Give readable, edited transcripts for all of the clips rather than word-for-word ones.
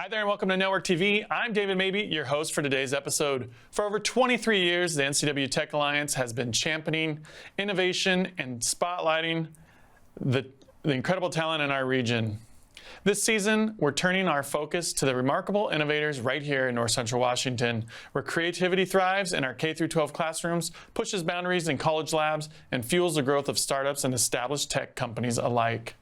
Hi there and welcome to Network TV. I'm David Mabey, your host for today's episode. For over 23 years, the NCW Tech Alliance has been championing innovation and spotlighting the incredible talent in our region. This season, we're turning our focus to the remarkable innovators right here in North Central Washington, where creativity thrives in our K-12 classrooms, pushes boundaries in college labs, and fuels the growth of startups and established tech companies alike.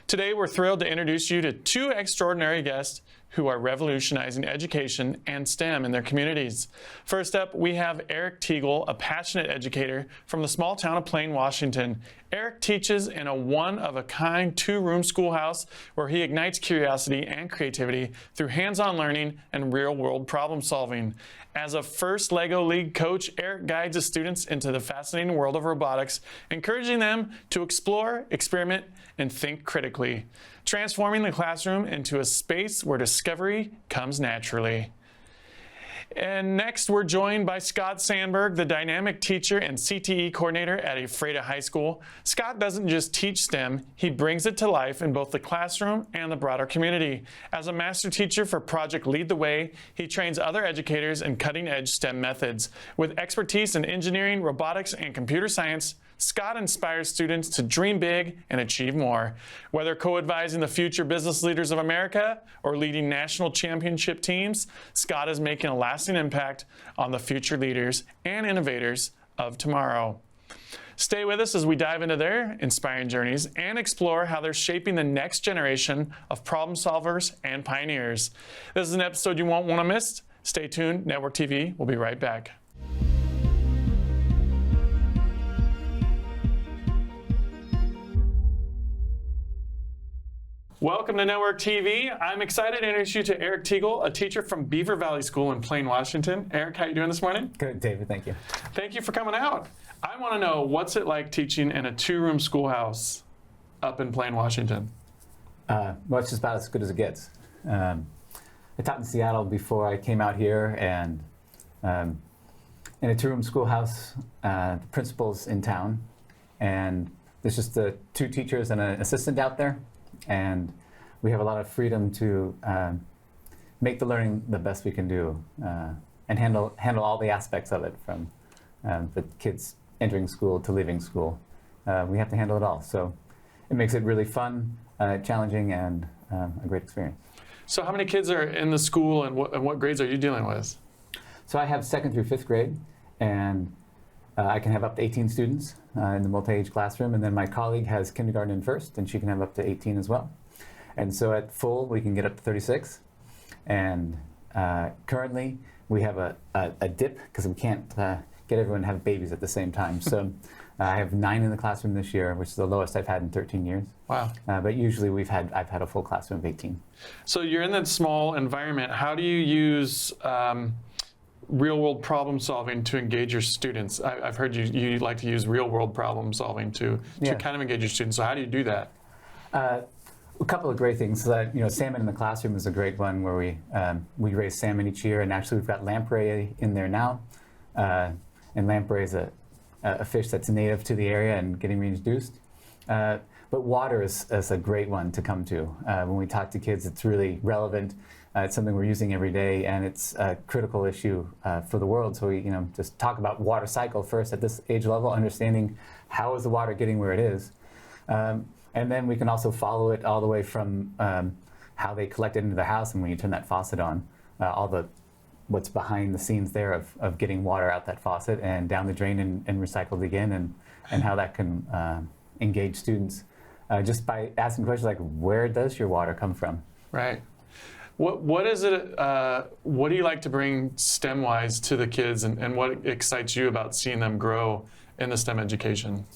Today, we're thrilled to introduce you to two extraordinary guests who are revolutionizing education and STEM in their communities. First up, we have Eric Tiegel, a passionate educator from the small town of Plain, Washington. Eric teaches in a one-of-a-kind two-room schoolhouse where he ignites curiosity and creativity through hands-on learning and real-world problem solving. As a first LEGO League coach, Eric guides his students into the fascinating world of robotics, encouraging them to explore, experiment, and think critically, transforming the classroom into a space where discovery comes naturally. And next, we're joined by Scott Sandberg, the dynamic teacher and CTE coordinator at Ephrata High School. Scott doesn't just teach STEM, he brings it to life in both the classroom and the broader community. As a master teacher for Project Lead the Way, he trains other educators in cutting-edge STEM methods. With expertise in engineering, robotics, and computer science, Scott inspires students to dream big and achieve more. Whether co-advising the future business leaders of America or leading national championship teams, Scott is making a lasting impact on the future leaders and innovators of tomorrow. Stay with us as we dive into their inspiring journeys and explore how they're shaping the next generation of problem solvers and pioneers. This is an episode you won't want to miss. Stay tuned. Network TV will be right back. Welcome to Network TV. I'm excited to introduce you to Eric Tiegel, a teacher from Beaver Valley School in Plain, Washington. Eric, how are you doing this morning? Good, David, thank you. Thank you for coming out. I want to know, what's it like teaching in a two-room schoolhouse up in Plain, Washington? Well, it's just about as good as it gets. I taught in Seattle before I came out here, and in a two-room schoolhouse, the principal's in town, and there's just the two teachers and an assistant out there. And we have a lot of freedom to make the learning the best we can do and handle all the aspects of it, from the kids entering school to leaving school. We have to handle it all. So it makes it really fun, challenging, and a great experience. So how many kids are in the school, and what grades are you dealing with? So I have 2nd through 5th grade, and I can have up to 18 students in the multi-age classroom, and then my colleague has kindergarten and first, and she can have up to 18 as well. And so at full, we can get up to 36. And currently, we have a dip, because we can't get everyone to have babies at the same time. So I have 9 in the classroom this year, which is the lowest I've had in 13 years. Wow. But usually I've had a full classroom of 18. So you're in that small environment. How do you use real-world problem solving to engage your students? I've heard you like to use real-world problem solving to kind of engage your students. So how do you do that? A couple of great things. Salmon in the classroom is a great one, where we raise salmon each year, and actually we've got lamprey in there now. And lamprey is a fish that's native to the area and getting reintroduced. But water is a great one to come to. When we talk to kids, it's really relevant. It's something we're using every day, and it's a critical issue for the world. So we, just talk about water cycle first at this age level, understanding how is the water getting where it is. And then we can also follow it all the way from how they collect it into the house, and when you turn that faucet on, what's behind the scenes there of getting water out that faucet and down the drain and recycled again, and how that can engage students just by asking questions like, where does your water come from? Right. What is it? What do you like to bring STEM-wise to the kids, and what excites you about seeing them grow in the STEM education?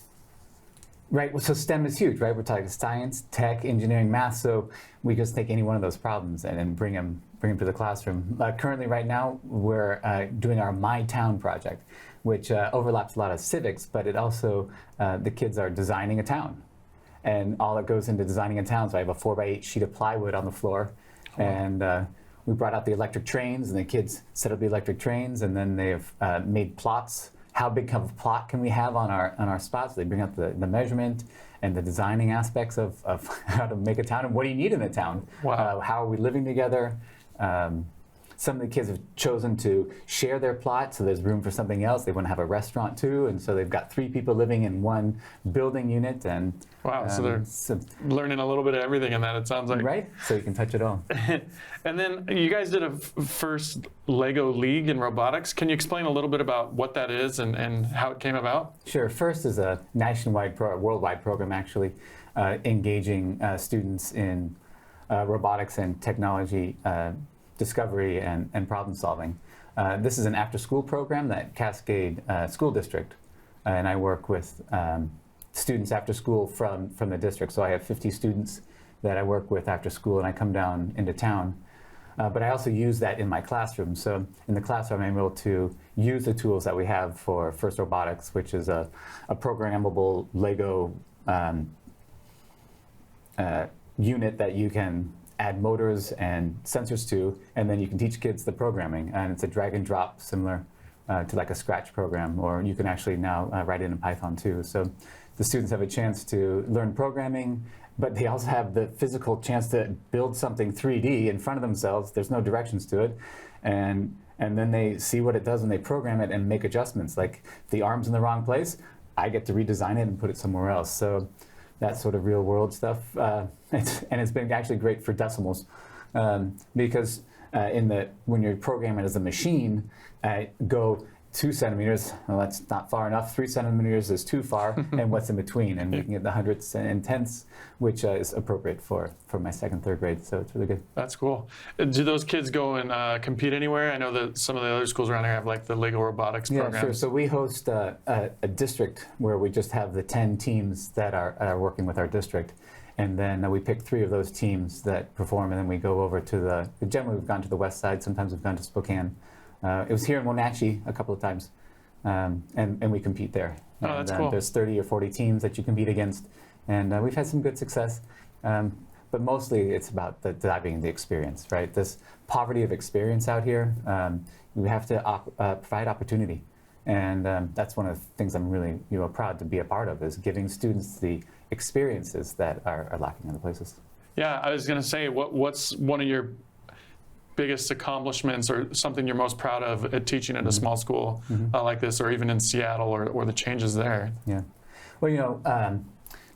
Right. Well, so STEM is huge, right? We're talking science, tech, engineering, math. So we just take any one of those problems and bring them to the classroom. Currently, right now, we're doing our My Town project, which overlaps a lot of civics, but it also the kids are designing a town, and all that goes into designing a town. So I have a 4x8 sheet of plywood on the floor. And we brought out the electric trains, and the kids set up the electric trains, and then they've made plots how big of a plot can we have on our spots. They bring up the measurement and the designing aspects of how to make a town and what do you need in a town. Wow. How are we living together? Some of the kids have chosen to share their plot, so there's room for something else. They want to have a restaurant too, and so they've got 3 people living in one building unit. And wow, so they're learning a little bit of everything in that, it sounds like. Right, so you can touch it all. And then you guys did a first Lego League in robotics. Can you explain a little bit about what that is and how it came about? Sure. FIRST is a nationwide, worldwide program actually, engaging students in robotics and technology discovery and problem solving. This is an after-school program that Cascade School District, and I work with students after school from the district. So I have 50 students that I work with after school, and I come down into town. But I also use that in my classroom. So in the classroom, I'm able to use the tools that we have for FIRST Robotics, which is a programmable Lego unit that you can add motors and sensors to, and then you can teach kids the programming. And it's a drag and drop similar to like a Scratch program, or you can actually now write it in Python too. So the students have a chance to learn programming, but they also have the physical chance to build something 3D in front of themselves. There's no directions to it. And then they see what it does when they program it and make adjustments. Like if the arm's in the wrong place, I get to redesign it and put it somewhere else. So that sort of real world stuff. And it's been actually great for decimals because when you're programming as a machine, go 2 centimeters, well, that's not far enough. 3 centimeters is too far, and what's in between, and making it the hundredths and tenths, which is appropriate for my 2nd, 3rd grade. So it's really good. That's cool. Do those kids go and compete anywhere? I know that some of the other schools around here have like the Lego robotics programs. Yeah, sure. So we host a district where we just have the 10 teams that are working with our district. And then we pick 3 of those teams that perform, and then we go over to generally we've gone to the west side, sometimes we've gone to Spokane. It was here in Wenatchee a couple of times, and we compete there. Oh, that's cool. There's 30 or 40 teams that you compete against, and we've had some good success. But mostly it's about the experience, right? This poverty of experience out here, we have to provide opportunity. And that's one of the things I'm really proud to be a part of, is giving students the experiences that are lacking other places. Yeah, I was going to say, what's one of your biggest accomplishments or something you're most proud of at teaching at a small school like this, or even in Seattle, or the changes there? Yeah. Well,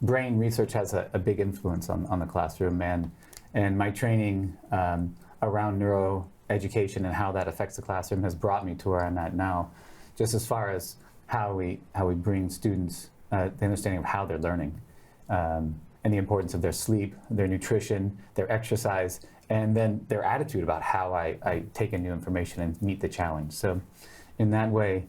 brain research has a big influence on the classroom, and my training around neuroeducation and how that affects the classroom has brought me to where I'm at now, just as far as how we bring students the understanding of how they're learning, and the importance of their sleep, their nutrition, their exercise, and then their attitude about how I take in new information and meet the challenge. So in that way,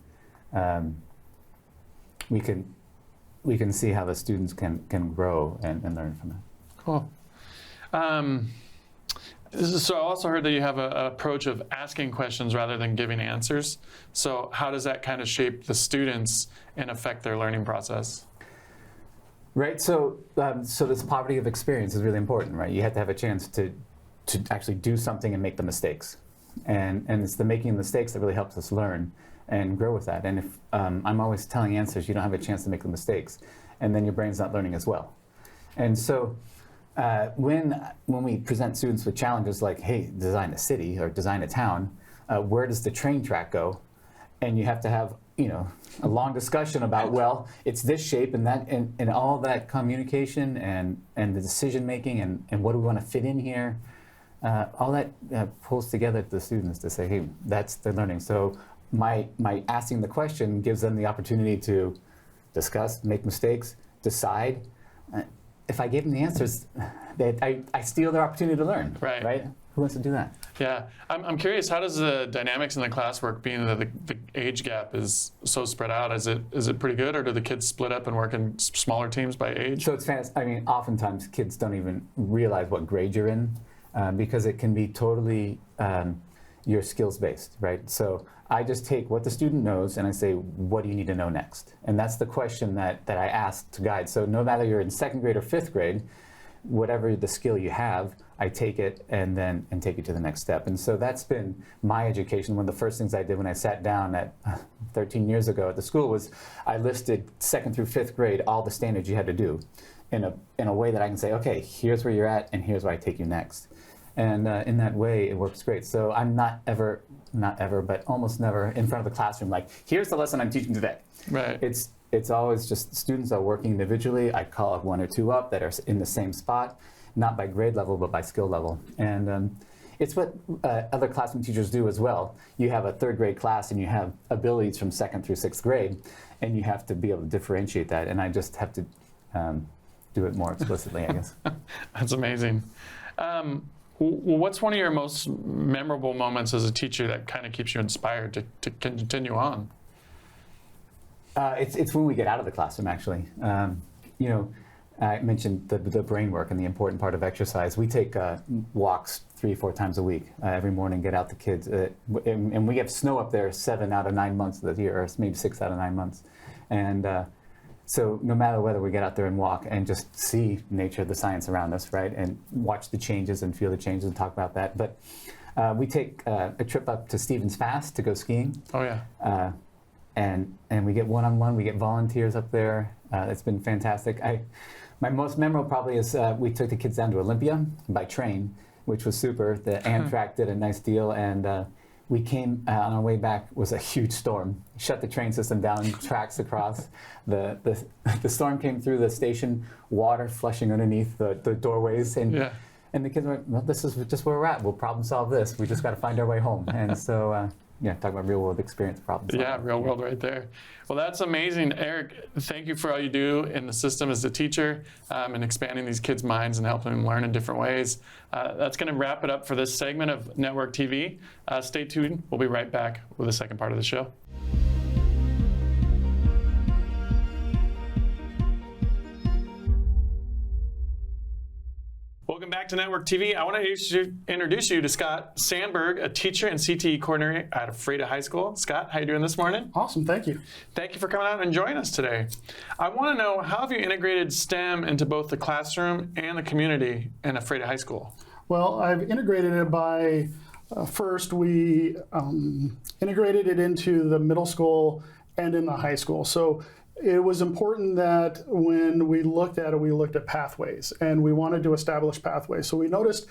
we can see how the students can grow and learn from that. Cool. So I also heard that you have an approach of asking questions rather than giving answers. So how does that kind of shape the students and affect their learning process? Right, so this poverty of experience is really important, right? You have to have a chance to actually do something and make the mistakes. And it's the making mistakes that really helps us learn and grow with that. And if I'm always telling answers, you don't have a chance to make the mistakes, and then your brain's not learning as well. And so when we present students with challenges like, hey, design a city or design a town, where does the train track go? And you have to have a long discussion about, well, it's this shape and that, and all that communication and the decision making and what do we want to fit in here. All that pulls together to the students to say, hey, that's their learning. So my asking the question gives them the opportunity to discuss, make mistakes, decide. If I give them the answers, I steal their opportunity to learn. Right? Who wants to do that? Yeah, I'm curious. How does the dynamics in the class work, being that the age gap is so spread out? Is it pretty good, or do the kids split up and work in smaller teams by age? So it's fantastic. I mean, oftentimes kids don't even realize what grade you're in because it can be totally your skills based, right? So I just take what the student knows and I say, what do you need to know next? And that's the question that I ask to guide. So no matter you're in 2nd grade or 5th grade, whatever the skill you have, I take it and take it to the next step. And so that's been my education. One of the first things I did when I sat down at 13 years ago at the school was I listed 2nd through 5th grade all the standards you had to do in a way that I can say, okay, here's where you're at and here's where I take you next. And in that way, it works great. So I'm not ever, but almost never in front of the classroom like, here's the lesson I'm teaching today. Right. It's always just students are working individually. I call one or two up that are in the same spot, not by grade level, but by skill level. And it's what other classroom teachers do as well. You have a 3rd grade class and you have abilities from 2nd through 6th grade, and you have to be able to differentiate that. And I just have to do it more explicitly, I guess. That's amazing. What's one of your most memorable moments as a teacher that kind of keeps you inspired to continue on? It's when we get out of the classroom, actually. You know, I mentioned the brain work and the important part of exercise. We take walks 3 or 4 times a week. Every morning, get out the kids. And we have snow up there 7 out of 9 months of the year, or maybe 6 out of 9 months. And so no matter whether we get out there and walk and just see nature, the science around us, right, and watch the changes and feel the changes and talk about that. But we take a trip up to Stevens Pass to go skiing. Oh, yeah. And we get one-on-one, we get volunteers up there. It's been fantastic. My most memorable probably is we took the kids down to Olympia by train, which was super. The Amtrak did a nice deal, and we came on our way back was a huge storm. Shut the train system down, tracks across. The storm came through the station, water flushing underneath the doorways, and the kids were, well, this is just where we're at. We'll problem solve this. We just got to find our way home. And so. Yeah, talk about real world experience problems. Yeah, real world right there. Well, that's amazing. Eric, thank you for all you do in the system as a teacher and expanding these kids' minds and helping them learn in different ways. That's going to wrap it up for this segment of Network TV. Stay tuned. We'll be right back with the second part of the show. Welcome back to Network TV. I want to introduce you to Scott Sandberg, a teacher and CTE coordinator at Ephrata High School. Scott, how are you doing this morning? Awesome, thank you. Thank you for coming out and joining us today. I want to know, how have you integrated STEM into both the classroom and the community in Ephrata High School? Well, I've integrated it by, first we integrated it into the middle school and in the high school. So it was important that when we looked at it, we looked at pathways, and we wanted to establish pathways. So we noticed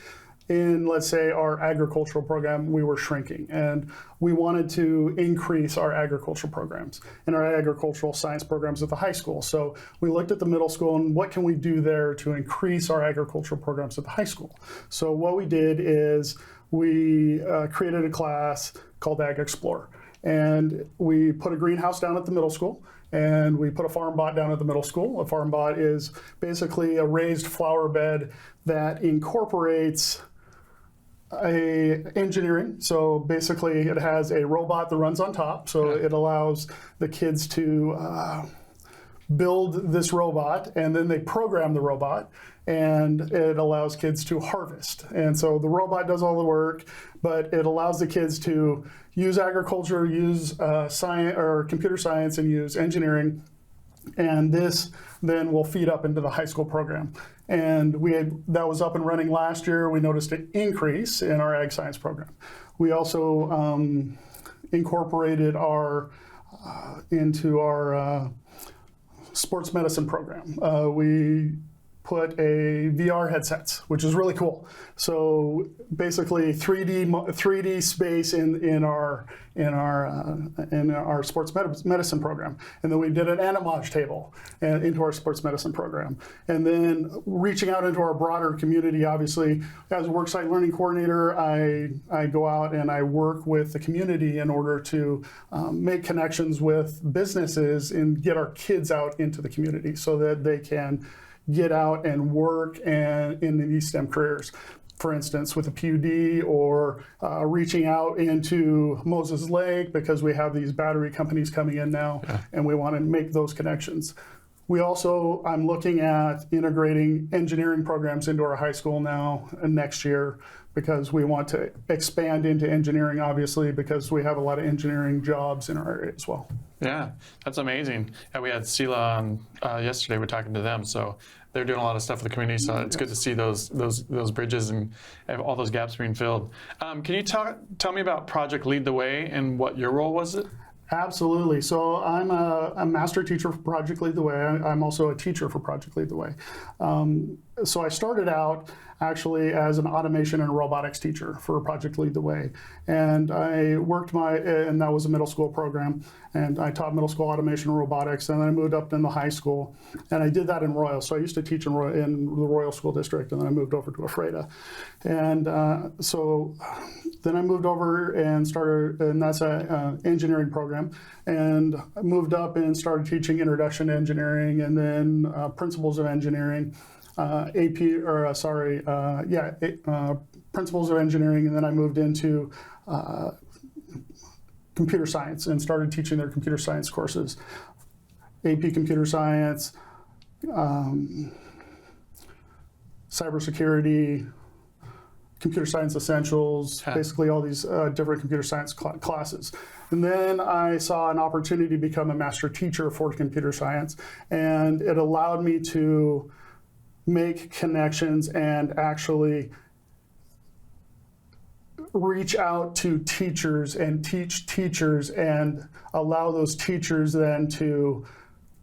in, let's say, our agricultural program, we were shrinking, and we wanted to increase our agricultural programs and our agricultural science programs at the high school. So we looked at the middle school and what can we do there to increase our agricultural programs at the high school. So what we did is we created a class called Ag Explorer, and we put a greenhouse down at the middle school, and we put a farm bot down at the middle school. A farm bot is basically a raised flower bed that incorporates engineering. So basically it has a robot that runs on top. So it allows the kids to build this robot, and then they program the robot, and it allows kids to harvest. And so the robot does all the work, but it allows the kids to use agriculture, use science or computer science, and use engineering. And this then will feed up into the high school program. And that was up and running last year. We noticed an increase in our ag science program. We also incorporated into our sports medicine program. We put a VR headsets, which is really cool. So basically 3D space in our sports medicine program. And then we did an animage table into our sports medicine program. And then reaching out into our broader community, obviously, as a worksite learning coordinator, I go out and I work with the community in order to make connections with businesses and get our kids out into the community so that they can get out and work in these STEM careers. For instance, with a PUD, or reaching out into Moses Lake, because we have these battery companies coming in now, and we want to make those connections. I'm looking at integrating engineering programs into our high school now and next year, because we want to expand into engineering, obviously, because we have a lot of engineering jobs in our area as well. Yeah, that's amazing. Yeah, we had Sela on yesterday. We're talking to them. So they're doing a lot of stuff for the community. So it's good to see those bridges and all those gaps being filled. Can you tell me about Project Lead the Way and what your role was? Absolutely. So I'm a master teacher for Project Lead the Way. I'm also a teacher for Project Lead the Way. So I started out actually as an automation and robotics teacher for Project Lead the Way. And I worked and that was a middle school program, and I taught middle school automation and robotics, and then I moved up into high school, and I did that in Royal. So I used to teach in the Royal School District, and then I moved over to Ephrata. And so then I moved over and started, and that's an engineering program, and I moved up and started teaching Introduction to Engineering, and then Principles of Engineering, Principles of Engineering, and then I moved into computer science and started teaching their computer science courses. AP Computer Science, Cybersecurity, Computer Science Essentials, basically all these different computer science classes. And then I saw an opportunity to become a master teacher for computer science, and it allowed me to make connections and actually reach out to teachers and teach teachers and allow those teachers then to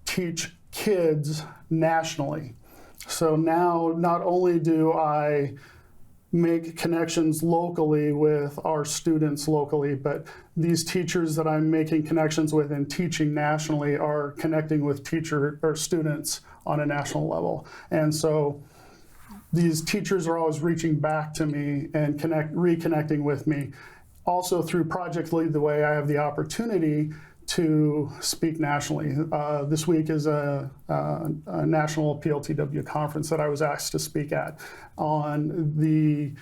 teach kids nationally. So now not only do I make connections locally with our students locally, but these teachers that I'm making connections with and teaching nationally are connecting with students on a national level. And so these teachers are always reaching back to me and reconnecting with me. Also through Project Lead the Way, I have the opportunity to speak nationally. This week is a national PLTW conference that I was asked to speak at on the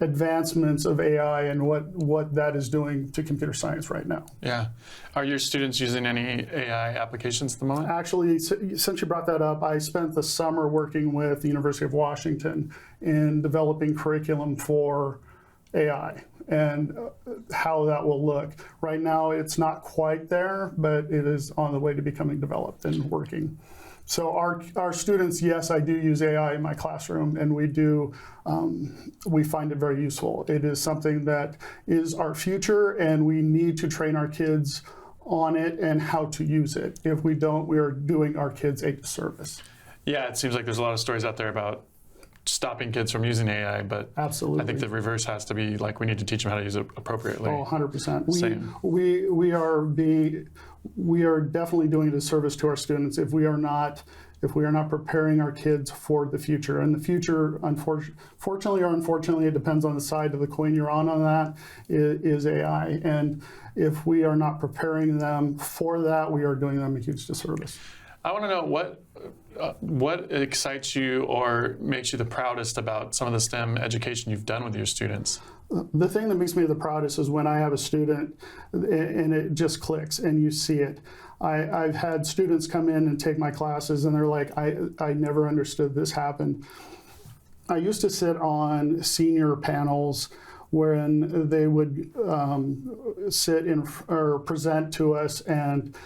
advancements of AI and what that is doing to computer science right now. Yeah. Are your students using any AI applications at the moment? Actually, since you brought that up, I spent the summer working with the University of Washington in developing curriculum for AI and how that will look. Right now, it's not quite there, but it is on the way to becoming developed and working. So our students, yes, I do use AI in my classroom, and we find it very useful. It is something that is our future, and we need to train our kids on it and how to use it. If we don't, we are doing our kids a disservice. Yeah, it seems like there's a lot of stories out there about stopping kids from using AI, but absolutely, I think the reverse has to be like we need to teach them how to use it appropriately. Oh, 100%. We are definitely doing a disservice to our students if we are not preparing our kids for the future. And the future, fortunately or unfortunately, it depends on the side of the coin you're on that, is AI. And if we are not preparing them for that, we are doing them a huge disservice. I want to know what excites you or makes you the proudest about some of the STEM education you've done with your students? The thing that makes me the proudest is when I have a student and it just clicks and you see it. I've had students come in and take my classes and they're like, I never understood this happened. I used to sit on senior panels wherein they would sit or present to us, and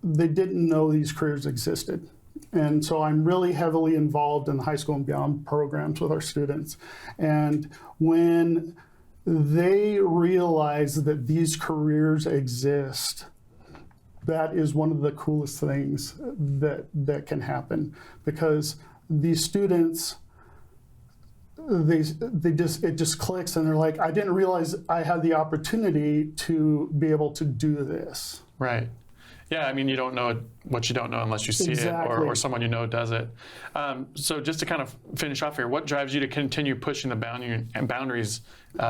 they didn't know these careers existed. And so I'm really heavily involved in the high school and beyond programs with our students. And when they realize that these careers exist, that is one of the coolest things that can happen, because these students, it just clicks and they're like, I didn't realize I had the opportunity to be able to do this. Right. Yeah, I mean, you don't know what you don't know unless you see it, or someone you know does it. So just to kind of finish off here, what drives you to continue pushing the boundaries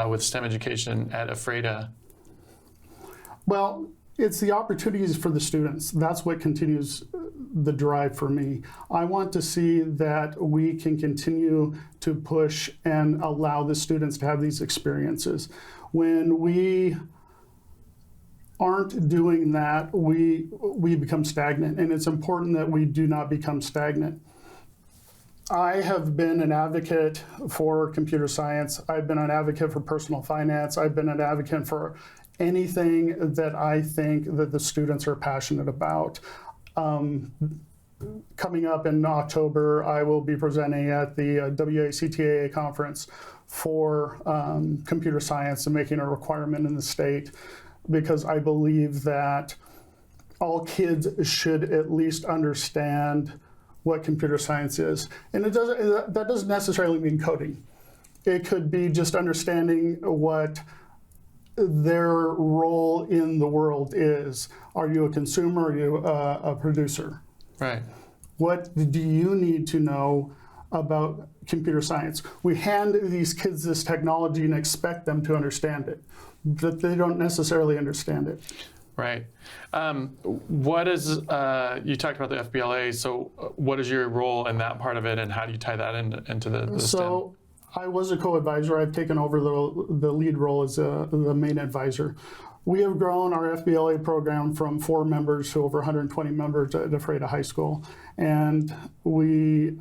with STEM education at Ephrata? Well, it's the opportunities for the students. That's what continues the drive for me. I want to see that we can continue to push and allow the students to have these experiences. When we aren't doing that, we become stagnant, and it's important that we do not become stagnant. I have been an advocate for computer science. I've been an advocate for personal finance. I've been an advocate for anything that I think that the students are passionate about. coming up in October, I will be presenting at the WACTAA conference for computer science and making a requirement in the state, because I believe that all kids should at least understand what computer science is. And that doesn't necessarily mean coding. It could be just understanding what their role in the world is. Are you a consumer? Are you a producer? Right. What do you need to know about computer science? We hand these kids this technology and expect them to understand it, but they don't necessarily understand it. Right. What is, you talked about the FBLA, so what is your role in that part of it, and how do you tie that into the So I was a co-advisor. I've taken over the lead role as the main advisor. We have grown our FBLA program from 4 members to over 120 members at Ephrata High School. And we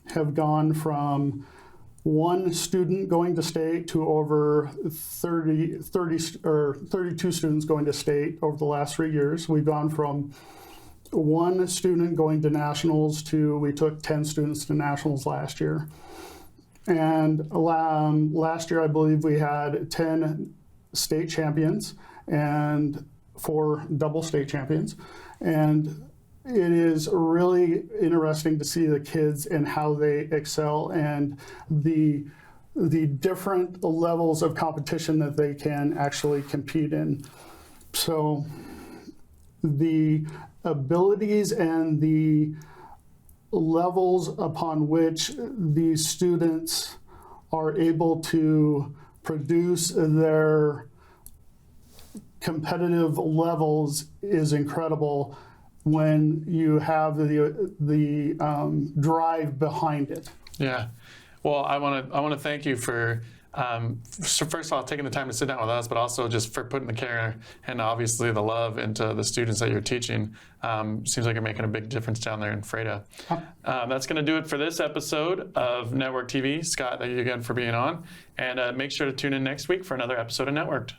have gone from 1 student going to state to over 32 students going to state over the last 3 years. We've gone from 1 student going to nationals to, we took 10 students to nationals last year. And last year, I believe we had 10 state champions and 4 double state champions. And it is really interesting to see the kids and how they excel, and the different levels of competition that they can actually compete in. So the abilities and the levels upon which these students are able to produce their competitive levels is incredible when you have the drive behind it. Yeah. Well, I want to thank you for so first of all, taking the time to sit down with us, but also just for putting the care and obviously the love into the students that you're teaching. Seems like you're making a big difference down there in Ephrata. That's going to do it for this episode of Network TV. Scott, thank you again for being on. And make sure to tune in next week for another episode of Networked.